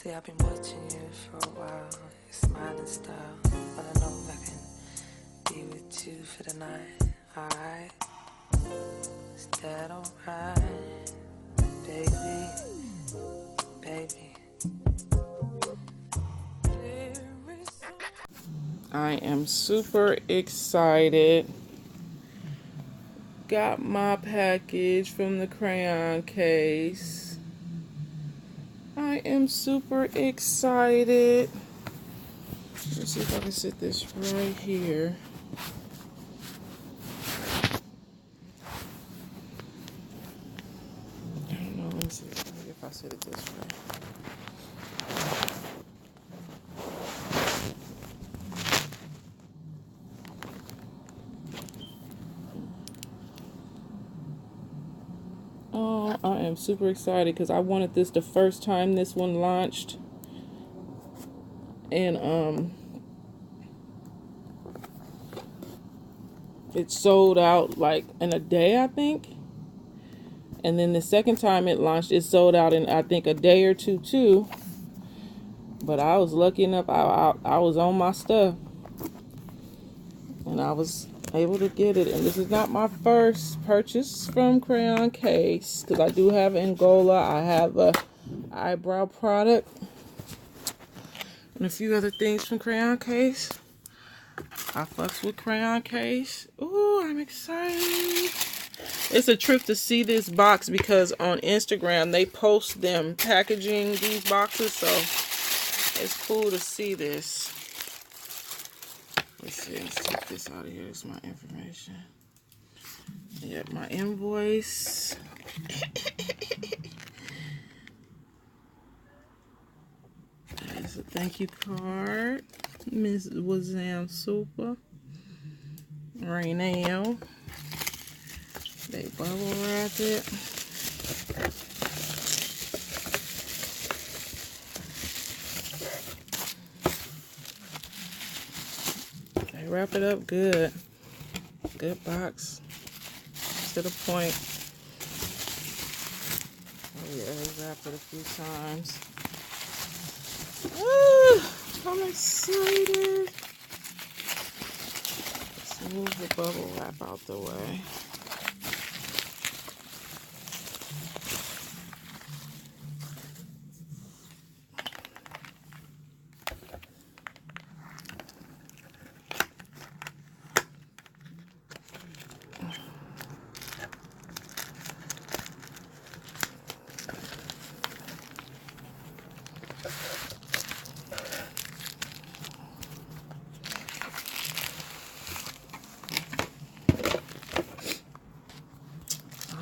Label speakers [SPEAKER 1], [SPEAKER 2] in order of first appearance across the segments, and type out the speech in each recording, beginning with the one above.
[SPEAKER 1] See, I've been watching you for a while, your smiling style, but I know I can be with you for the night, alright? Is that alright, baby, baby?
[SPEAKER 2] I am super excited. Got my package from the crayon case. I am super excited. Let's see if I can sit this right here. I don't know. Let me see if I sit it this way. Oh, I am super excited because I wanted this the first time this one launched. And it sold out like in a day, I think. And then the second time it launched, it sold out in, I think, a day or two too. But I was lucky enough, I was on my stuff. And I was able to get it. And this is not my first purchase from Crayon Case, because I do have Angola. I have a eyebrow product and a few other things from Crayon Case. I fucks with Crayon Case. Ooh, I'm excited. It's a trip to see this box because on Instagram they post them packaging these boxes, so it's cool to see this. Let's see, let's take this out of here. It's my information. Yep, my invoice. There's a thank you card. Miss Wazam Super. Rainelle. They bubble wrap it. They wrap it up good. Good box. To the point. Oh yeah, they wrapped it a few times. I'm excited. Let's move the bubble wrap out the way.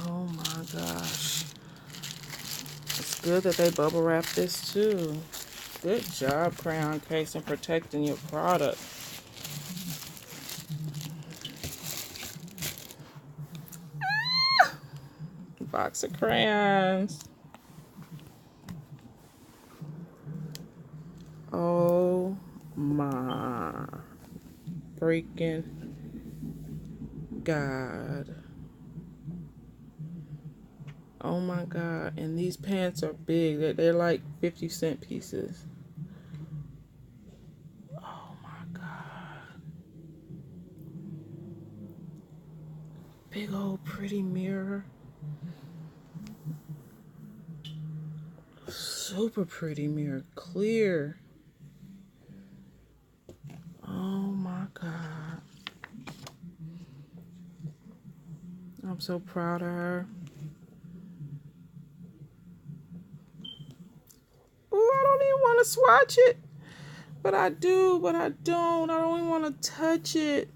[SPEAKER 2] Oh my gosh. It's good that they bubble wrap this too. Good job, Crayon Case, in protecting your product. Box of crayons. Oh my freaking God. Oh my God. And these pants are big. They're like 50-cent pieces. Oh my God. Big old pretty mirror. Super pretty mirror. Clear. Oh my God. I'm so proud of her. Ooh, I don't even want to swatch it. But I do, but I don't. I don't even want to touch it.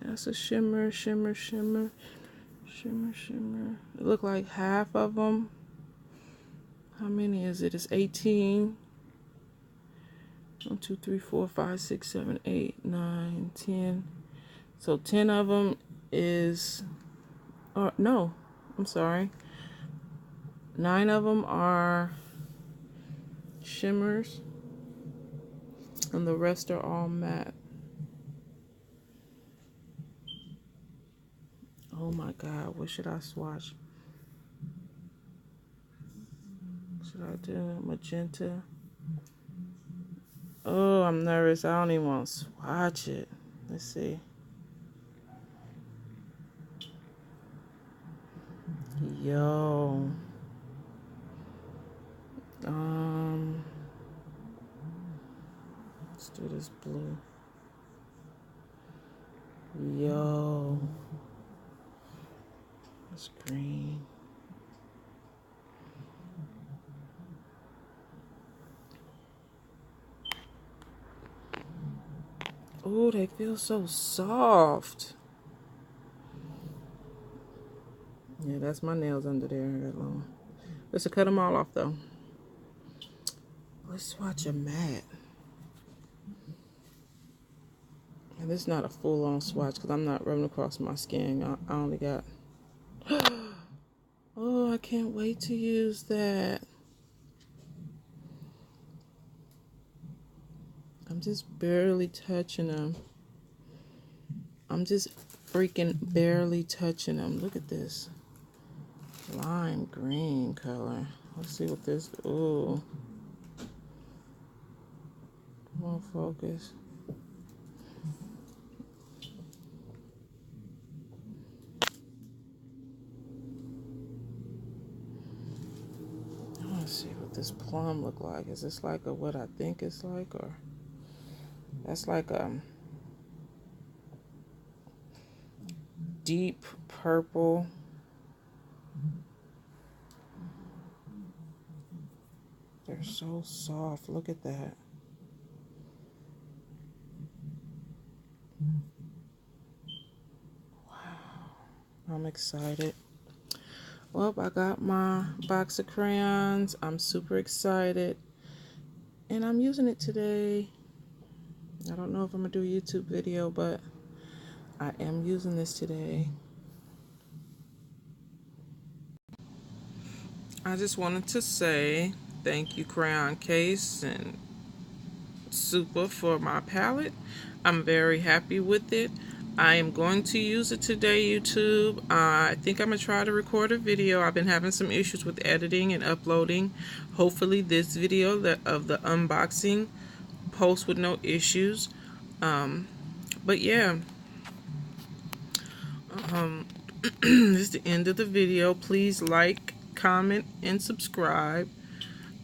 [SPEAKER 2] That's a shimmer, shimmer, shimmer, shimmer, shimmer. It look like half of them. How many is it? It's 18. 1, 2, 3, 4, 5, 6, 7, 8, 9, 10. So 10 of them is, no, I'm sorry. 9 of them are shimmers, and the rest are all matte. Oh my God, what should I swatch? do magenta. Oh, I'm nervous. I don't even want to swatch it. Let's see. Yo. Let's do this blue. Yo. This green. Oh, they feel so soft. Yeah, that's my nails under there. I got long. Let's cut them all off though. Let's swatch a matte. And this is not a full-on swatch because I'm not rubbing across my skin. I only got. Oh, I can't wait to use that. I'm just barely touching them. I'm just freaking barely touching them. Look at this lime green color. Let's see what this. Ooh. Come on, focus. Let's see what this plum look like. Is this like what I think it's like, or that's like deep purple. They're so soft. Look at that. Wow. I'm excited. Well, I got my box of crayons. I'm super excited. And I'm using it today. I don't know if I'm going to do a YouTube video, but I am using this today. I just wanted to say thank you, Crayon Case and Super, for my palette. I'm very happy with it. I am going to use it today, YouTube. I think I'm going to try to record a video. I've been having some issues with editing and uploading. Hopefully this video of the unboxing posts with no issues. But yeah, this is the end of the video. Please like, comment, and subscribe.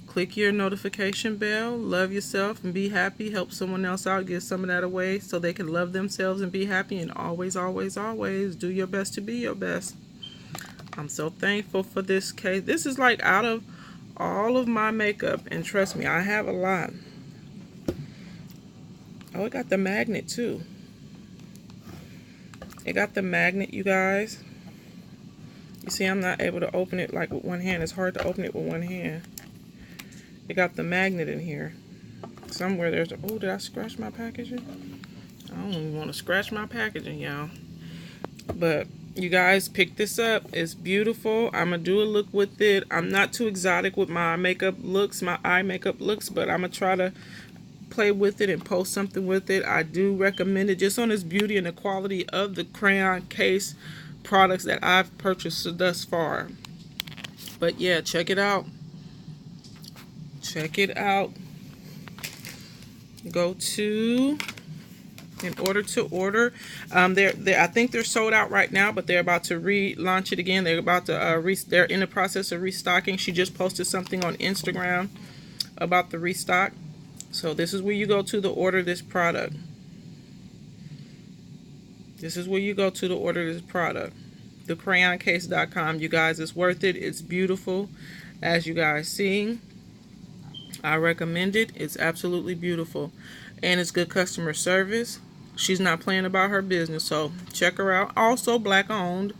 [SPEAKER 2] Click your notification bell. Love yourself and be happy. Help someone else out. Give some of that away so they can love themselves and be happy. And always, always, always do your best to be your best. I'm so thankful for this case. This is like out of all of my makeup. And trust me, I have a lot. Oh, it got the magnet too. It got the magnet, you guys. You see, I'm not able to open it like with one hand. It's hard to open it with one hand. It got the magnet in here. Somewhere there's a... Oh, did I scratch my packaging? I don't even want to scratch my packaging, y'all. But you guys, pick this up. It's beautiful. I'm going to do a look with it. I'm not too exotic with my makeup looks, my eye makeup looks, but I'm going to try to play with it and post something with it. I do recommend it just on its beauty and the quality of the Crayon Case products that I've purchased thus far. But yeah, check it out. Check it out. Go to in order to order. I think they're sold out right now, but they're about to relaunch it again. They're about to they're in the process of restocking. She just posted something on Instagram about the restock. So this is where you go to order this product. This is where you go to order this product. TheCrayonCase.com. You guys, it's worth it. It's beautiful, as you guys see. I recommend it. It's absolutely beautiful. And it's good customer service. She's not playing about her business, so check her out. Also black owned.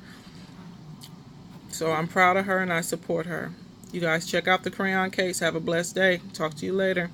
[SPEAKER 2] So I'm proud of her and I support her. You guys check out the Crayon Case. Have a blessed day. Talk to you later.